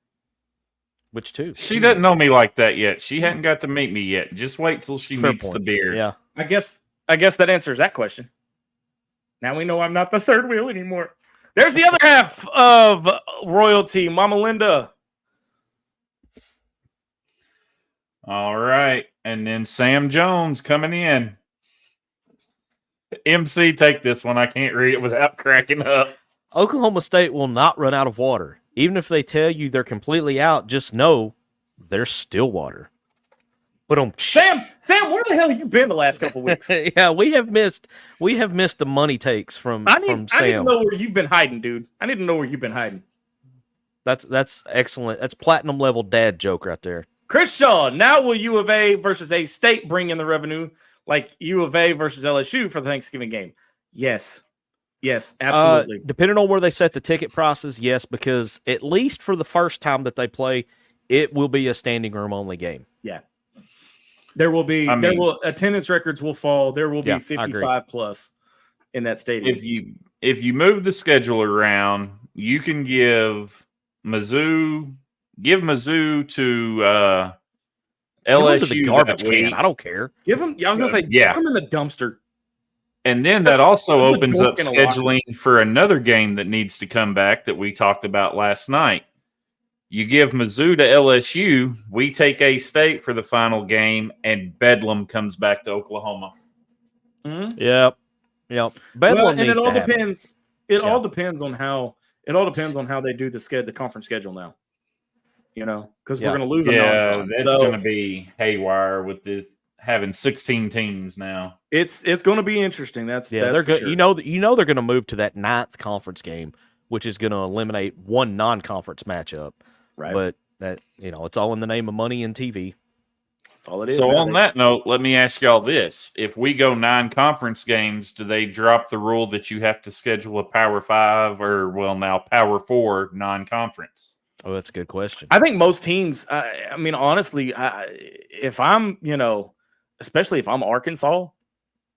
Which two? She doesn't know me like that yet. She hadn't got to meet me yet. Just wait till she Fair meets the point. beard. Yeah. I guess that answers that question. Now we know I'm not the third wheel anymore. There's the other half of royalty, Mama Linda. All right. And then Sam Jones coming in. MC, take this one. I can't read it without cracking up. Oklahoma State will not run out of water. Even if they tell you they're completely out, just know they're Stillwater. But Sam, where the hell have you been the last couple of weeks? yeah, we have missed the money takes from I Sam. need to know where you've been hiding, dude. I need to know where you've been hiding. That's excellent. That's platinum level dad joke right there. Chris Shaw, now will U of A versus A State bring in the revenue like U of A versus LSU for the Thanksgiving game? Yes, absolutely. Depending on where they set the ticket prices, yes, because at least for the first time that they play, it will be a standing room only game. Yeah. There will be attendance records will fall. There will be 55 plus in that stadium. If you move the schedule around, you can give Mizzou to LSU to the garbage that week. can. I don't care. Give them. I was going to say, give them in the dumpster. And then that also There's a opens up dork in a scheduling for another game that needs to come back that we talked about last night. You give Mizzou to LSU, we take A-State for the final game, and Bedlam comes back to Oklahoma. Mm-hmm. Yep. Bedlam needs and it all to happen. depends. It all depends on how they do the conference schedule now. You know, because we're going to lose a non-con. That's going to be haywire with having 16 teams now. It's going to be interesting. That's they're good. Sure. You know they're going to move to that 9th conference game, which is going to eliminate one non-conference matchup. Right. But that it's all in the name of money and TV. That's all it is. So on that note, let me ask y'all this: if we go 9 conference games, do they drop the rule that you have to schedule a Power 5 or now Power 4 non-conference? Oh, that's a good question. I think most teams. I mean, honestly, if I'm especially if I'm Arkansas,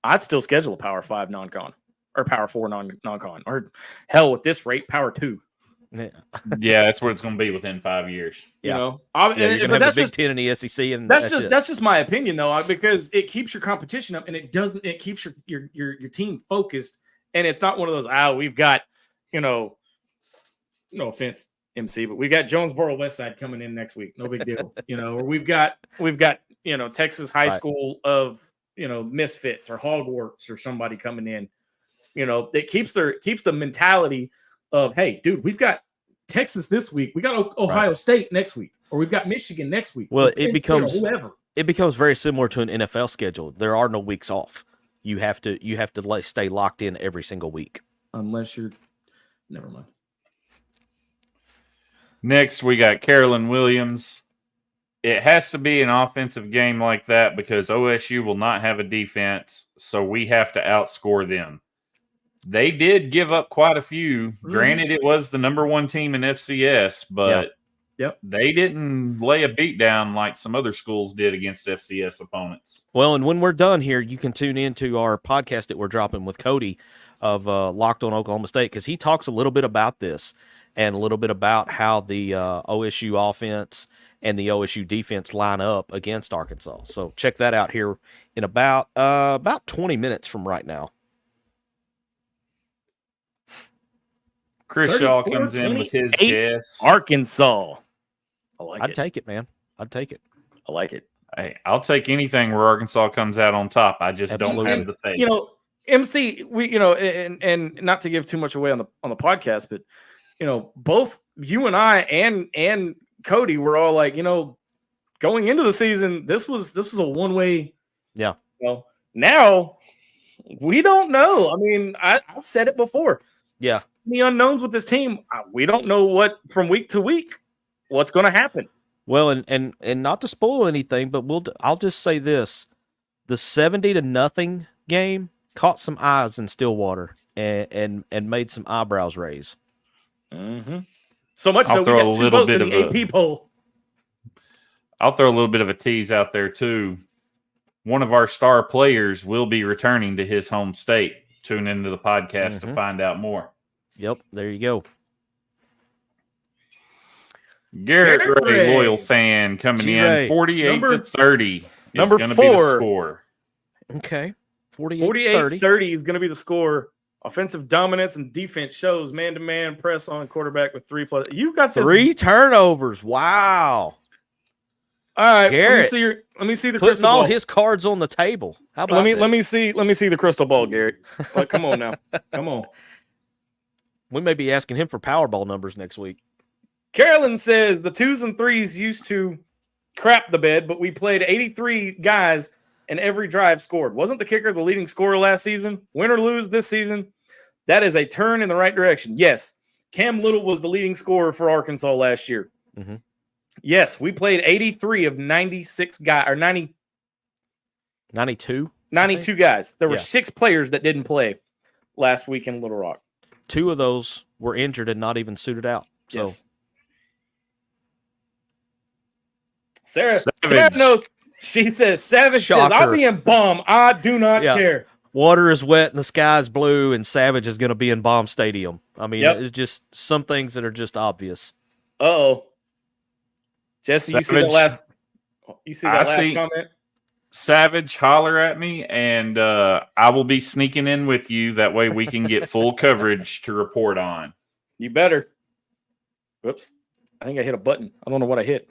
I'd still schedule a Power 5 non-con or Power 4 non-con or hell with this rate Power 2. Yeah, that's what it's going to be within 5 years. You know, you're going to have the Big Ten and the SEC, and that's just my opinion though, because it keeps your competition up and it keeps your team focused, and it's not one of those we've got no offense MC, but we've got Jonesboro Westside coming in next week, no big deal, or we've got Texas high school of Misfits or Hogwarts or somebody coming in, it keeps the mentality of, hey, dude, we've got Texas this week, we got Ohio State next week, or we've got Michigan next week. Well, it becomes very similar to an NFL schedule. There are no weeks off. You have to stay locked in every single week, unless you're. Never mind. Next, we got Carolyn Williams. It has to be an offensive game like that because OSU will not have a defense, so we have to outscore them. They did give up quite a few. Granted, it was the number 1 team in FCS, but they didn't lay a beat down like some other schools did against FCS opponents. Well, and when we're done here, you can tune into our podcast that we're dropping with Cody of Locked on Oklahoma State, because he talks a little bit about this and a little bit about how the OSU offense and the OSU defense line up against Arkansas. So check that out here in about 20 minutes from right now. Chris Shaw comes in with his guess. Arkansas. I'd take it, man. I'd take it. I like it. Hey, I'll take anything where Arkansas comes out on top. I just don't have the faith. MC, we and not to give too much away on the podcast, but both you and I and Cody were all like, going into the season, this was a one-way. Yeah. Now we don't know. I mean, I've said it before. Yeah. The unknowns with this team. We don't know what from week to week what's going to happen. Well, and not to spoil anything, but I'll just say this: the 70-0 game caught some eyes in Stillwater and made some eyebrows raise. Mm-hmm. So much so we got 2 votes in the AP poll. I'll throw a little bit of a tease out there too. One of our star players will be returning to his home state. Tune into the podcast to find out more. Yep, there you go. Garrett Garrett Ray, Ray. loyal fan, coming G-Ray. in 48-30. Number is going to be the 4. score. Okay. 48-30. 48-30 is going to be the score. Offensive dominance and defense shows man-to-man press on quarterback with 3+. You got this. 3 turnovers. Wow. All right, Garrett, let me see the putting crystal all ball. his cards on the table. How about let me see the crystal ball, Garrett. Like, come on now. Come on. We may be asking him for Powerball numbers next week. Carolyn says the 2s and 3s used to crap the bed, but we played 83 guys and every drive scored. Wasn't the kicker the leading scorer last season? Win or lose this season? That is a turn in the right direction. Yes, Cam Little was the leading scorer for Arkansas last year. Mm-hmm. Yes, we played 83 of 96 guys, or 92 guys. There were Yeah. 6 players that didn't play last week in Little Rock. 2 of those were injured and not even suited out. So Yes. Sarah Savage. knows. She says, Savage says, I'll Shocker. be in bomb. I do not Yeah. care. water is wet and the sky is blue, and Savage is going to be in Bomb Stadium. I mean, Yep. it's just some things that are just obvious. Uh-oh. Jesse, you see that Savage. last comment? Savage, holler at me, and I will be sneaking in with you. That way we can get full coverage to report on. You better. Whoops. I think I hit a button. I don't know what I hit.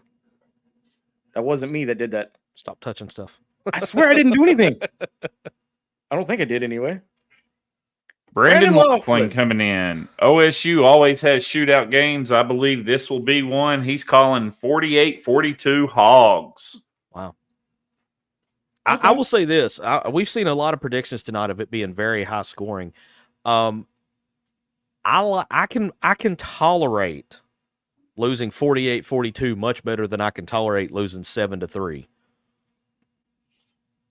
That wasn't me that did that. Stop touching stuff. I swear I didn't do anything. I don't think I did anyway. Brandon Brandon Laughlin Laughlin. coming in. OSU always has shootout games. I believe this will be one. He's calling 48-42 Hogs. Wow. Okay. I will say this. We've seen a lot of predictions tonight of it being very high scoring. I can tolerate losing 48-42 much better than I can tolerate losing 7-3.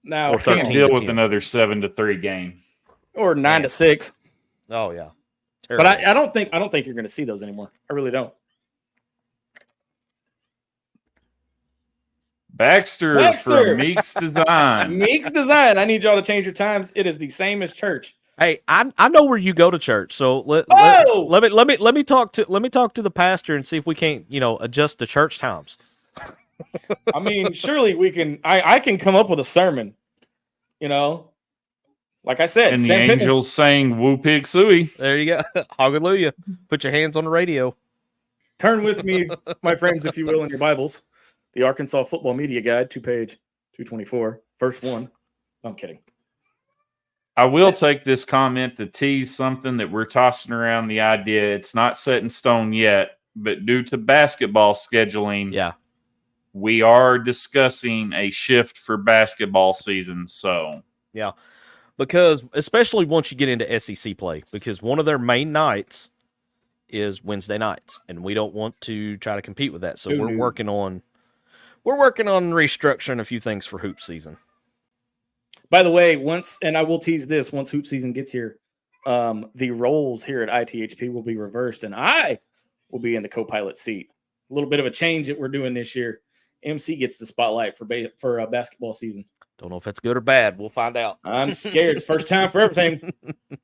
Now, Or I can't 13 deal to with 10. another 7-3 game. or 9-6. Oh yeah. But Terrible. I don't think you're going to see those anymore. I really don't. Baxter from Meeks Design. Meeks Design. I need y'all to change your times. It is the same as church. Hey, I know where you go to church, so let me talk to the pastor and see if we can't adjust the church times. I mean, surely we can. I can come up with a sermon. Like I said, And the Sam Pittman. angels sang Woo Pig Suey. There you go. Hallelujah. Put your hands on the radio. Turn with me, my friends, if you will, in your Bibles. The Arkansas Football Media Guide, 2-page, 224, first one. I'm kidding. I will take this comment to tease something that we're tossing around the idea. It's not set in stone yet, but due to basketball scheduling, Yeah. we are discussing a shift for basketball season. So Yeah. Because especially once you get into SEC play, because one of their main nights is Wednesday nights, and we don't want to try to compete with that. So No, we're no. working on restructuring a few things for hoop season. By the way, and I will tease this, once hoop season gets here, the roles here at ITHP will be reversed, and I will be in the co-pilot seat. A little bit of a change that we're doing this year. MC gets the spotlight for basketball season. Don't know if that's good or bad. We'll find out. I'm scared. First time for everything.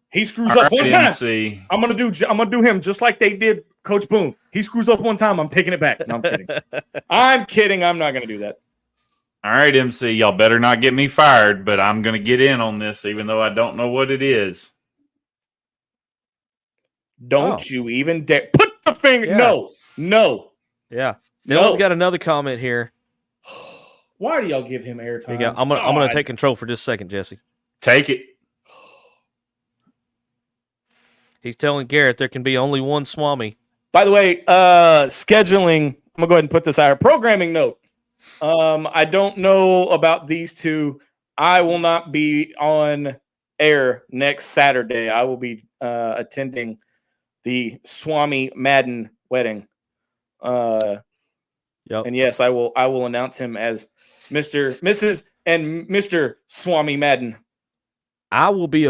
He screws all up one right, time. MC. I'm gonna do him just like they did Coach Boone. He screws up one time. I'm taking it back. No, I'm kidding. I'm kidding. I'm not gonna do that. All right, MC, y'all better not get me fired, but I'm going to get in on this, even though I don't know what it is. Don't you even dare put the finger. Yeah. No. Yeah. No. Dylan's got another comment here. Why do y'all give him Here airtime? you go. I'm gonna God. take control for just a second, Jesse. Take it. He's telling Garrett there can be only one Swami. By the way, scheduling. I'm gonna go ahead and put this out. Programming note. I don't know about these two. I will not be on air next Saturday. I will be attending the Swami Madden wedding. Yep. And yes, I will announce him as Mr., Mrs., and Mr. Swami Madden. I will be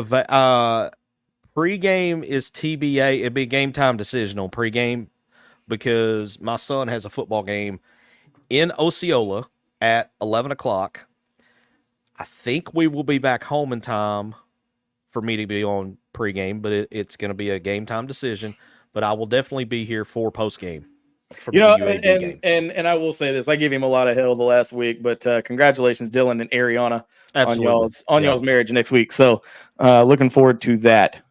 pregame is TBA. It'd be a game time decision on pregame because my son has a football game in Osceola at 11 o'clock. I think we will be back home in time for me to be on pregame, but it's going to be a game time decision. But I will definitely be here for postgame. from You the know, UAB game. and I will say this: I give him a lot of hell the last week, but congratulations, Dylan and Ariana, Absolutely. on y'all's marriage next week. So, looking forward to that.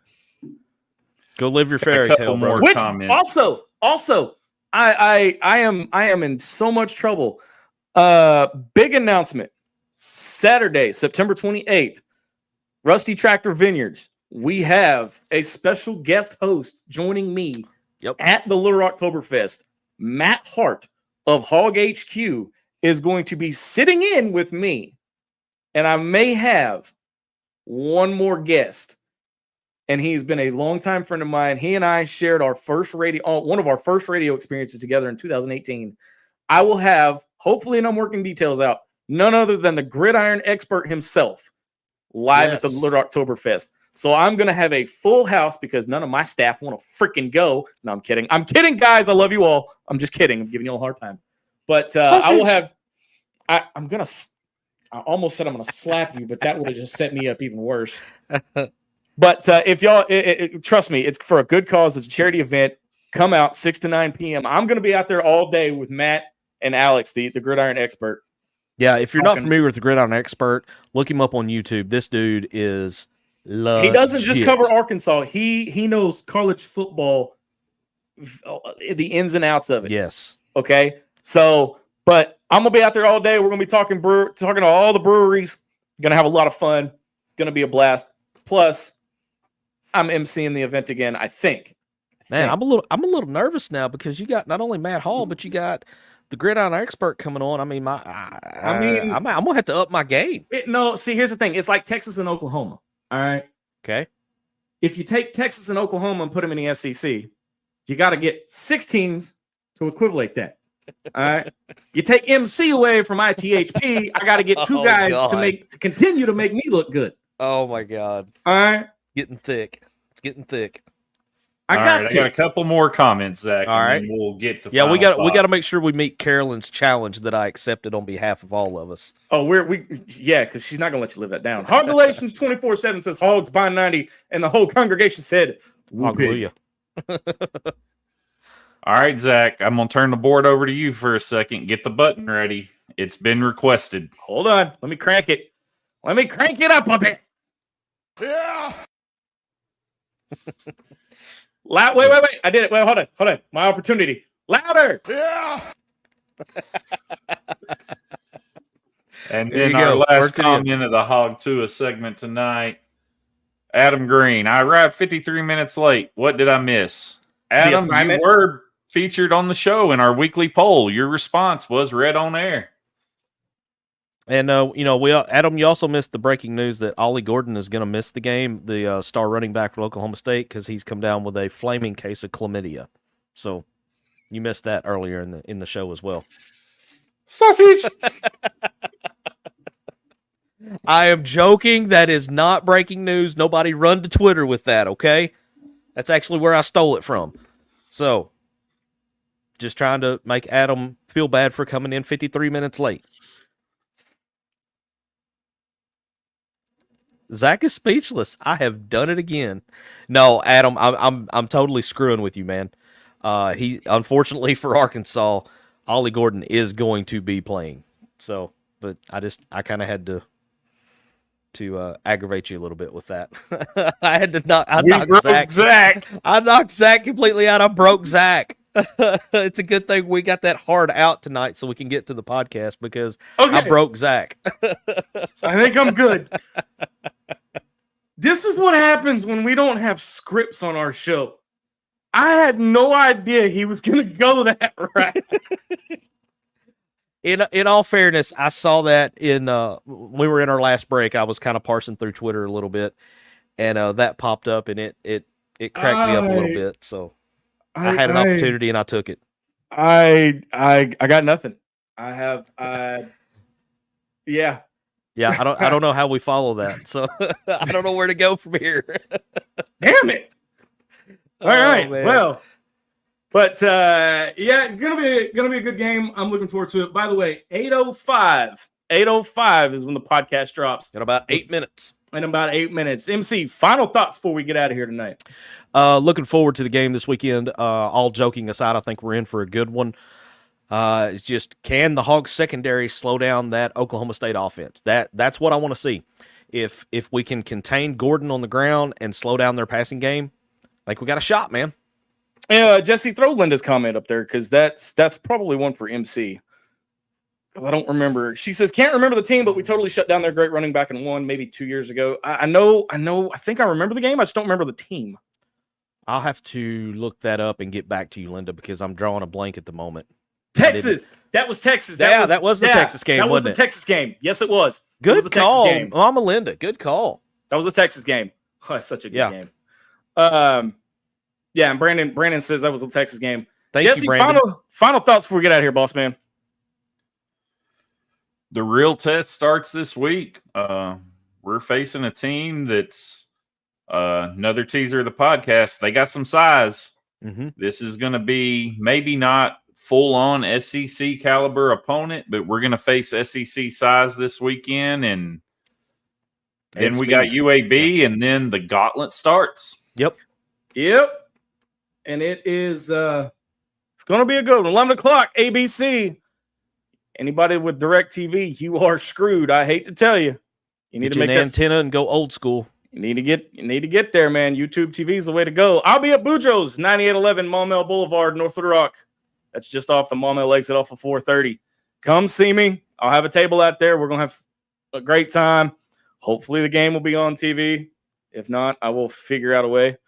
Go live your A fairy couple tale, more bro. Which comments. also, I am in so much trouble. Big announcement: Saturday, September 28th, Rusty Tractor Vineyards. We have a special guest host joining me at the Little Rocktoberfest. Matt Hart of Hog HQ is going to be sitting in with me, and I may have one more guest. And he's been a longtime friend of mine. He and I shared our first one of our first radio experiences together in 2018. I will have, hopefully, and I'm working details out, none other than the gridiron expert himself live at the Little Rocktoberfest. So I'm going to have a full house because none of my staff want to freaking go. No, I'm kidding. I'm kidding, guys. I love you all. I'm just kidding. I'm giving you all a hard time. But I will have – I almost said I'm going to slap you, but that would have just set me up even worse. But if y'all trust me, it's for a good cause. It's a charity event. Come out 6 to 9 p.m. I'm going to be out there all day with Matt and Alex, the gridiron expert. Yeah, if you're not familiar with the gridiron expert, look him up on YouTube. This dude is legit. He doesn't just cover Arkansas. He knows college football, the ins and outs of it. Yes. Okay. So, but I'm gonna be out there all day. We're gonna be talking to all the breweries. Gonna have a lot of fun. It's gonna be a blast. Plus, I'm emceeing the event again. I think. Man, I'm a little nervous now because you got not only Matt Hall, but you got the gridiron expert coming on. I mean, I'm gonna have to up my game. See, here's the thing. It's like Texas and Oklahoma. All right. Okay. If you take Texas and Oklahoma and put them in the SEC, you got to get 6 teams to equate that. All right. You take MC away from ITHP, I got to get 2 guys to continue to make me look good. Oh my God. All right. Getting thick. It's getting thick. I got a couple more comments, Zach. All right. And then we'll get to we got to make sure we meet Carolyn's challenge that I accepted on behalf of all of us. Oh, because she's not gonna let you live that down. Hog Galatians 24/7 says Hogs by 90, and the whole congregation said, Hallelujah. All right, Zach, I'm gonna turn the board over to you for a second. Get the button ready. It's been requested. Hold on, let me crank it. Let me crank it up a bit. Yeah. Wait. I did it. Wait, hold on. My opportunity. Louder. Yeah. And then our last comment of the Hog Tua segment tonight. Adam Green. I arrived 53 minutes late. What did I miss? Adam, you were featured on the show in our weekly poll. Your response was read on air. And, Adam, you also missed the breaking news that Ollie Gordon is going to miss the game, the star running back for Oklahoma State, because he's come down with a flaming case of chlamydia. So you missed that earlier in the show as well. Sausage! I am joking. That is not breaking news. Nobody run to Twitter with that, okay? That's actually where I stole it from. So just trying to make Adam feel bad for coming in 53 minutes late. Zach is speechless. I have done it again. No, Adam, I'm totally screwing with you, man. He unfortunately for Arkansas, Ollie Gordon is going to be playing. So, but I kind of had to aggravate you a little bit with that. I had to knock Zach. I knocked Zach completely out. I broke Zach. It's a good thing we got that hard out tonight so we can get to the podcast because I broke Zach. I think I'm good. This is what happens when we don't have scripts on our show. I had no idea he was going to go that right. In all fairness, I saw that we were in our last break. I was kind of parsing through Twitter a little bit, and that popped up, and it cracked me up a little bit. So I had an opportunity, and I took it. I got nothing. Yeah. Yeah, I don't know how we follow that, so I don't know where to go from here. Damn it! All right, man. well, but yeah, gonna be a good game. I'm looking forward to it. By the way, 8:05 is when the podcast drops. In about 8 minutes in about 8 minutes. MC, final thoughts before we get out of here tonight. Looking forward to the game this weekend. All joking aside, I think we're in for a good one. It's just, can the Hogs secondary slow down that Oklahoma State offense? That's what I want to see. If we can contain Gordon on the ground and slow down their passing game, I think we got a shot, man. Jesse, throw Linda's comment up there because that's probably one for MC. Because I don't remember. She says, can't remember the team, but we totally shut down their great running back and won maybe 2 years ago. I think I remember the game. I just don't remember the team. I'll have to look that up and get back to you, Linda, because I'm drawing a blank at the moment. That was Texas. That was the Texas game, That was wasn't the it? Texas game. Yes, it was. Good It was call, Texas game. Mama Linda. Good call. That was a Texas game. Oh, that's such a good game. And Brandon says that was a Texas game. Thank Jesse, you, Brandon. final thoughts before we get out of here, boss man. The real test starts this week. We're facing a team that's another teaser of the podcast. They got some size. Mm-hmm. This is going to be maybe not full-on SEC caliber opponent, but we're going to face SEC size this weekend, and then we got UAB, and then the gauntlet starts. Yep. And it is it's going to be a good one. 11 o'clock, ABC. Anybody with DirecTV, you are screwed. I hate to tell you. You need Get to make an antenna and go old school. You need to get there, man. YouTube TV is the way to go. I'll be at Boudreaux's, 9811 Maumelle Boulevard, North Little Rock. That's just off the Maumelle exit off of 430. Come see me. I'll have a table out there. We're going to have a great time. Hopefully the game will be on TV. If not, I will figure out a way.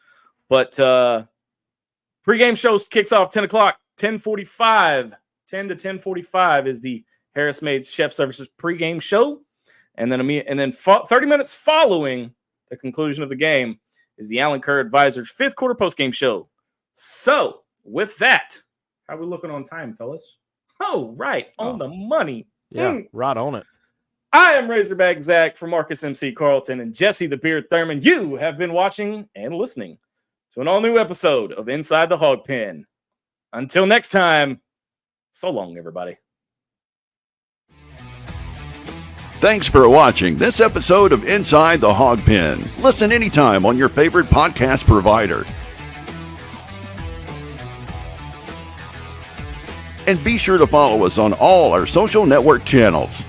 But pregame show kicks off 10 o'clock, 10:45. 10 to 10:45 is the Harris Maids Chef Services pregame show. And then 30 minutes following the conclusion of the game is the Allen Kerr Advisors 5th quarter postgame show. So with that, how are we looking on time, fellas? Oh, right. On the money. Yeah, right on it. I am Razorback Zach for Marcus MC Carlton and Jesse the Beard Thurman. You have been watching and listening to an all-new episode of Inside the Hawg Pen. Until next time, so long, everybody. Thanks for watching this episode of Inside the Hawg Pen. Listen anytime on your favorite podcast provider. And be sure to follow us on all our social network channels.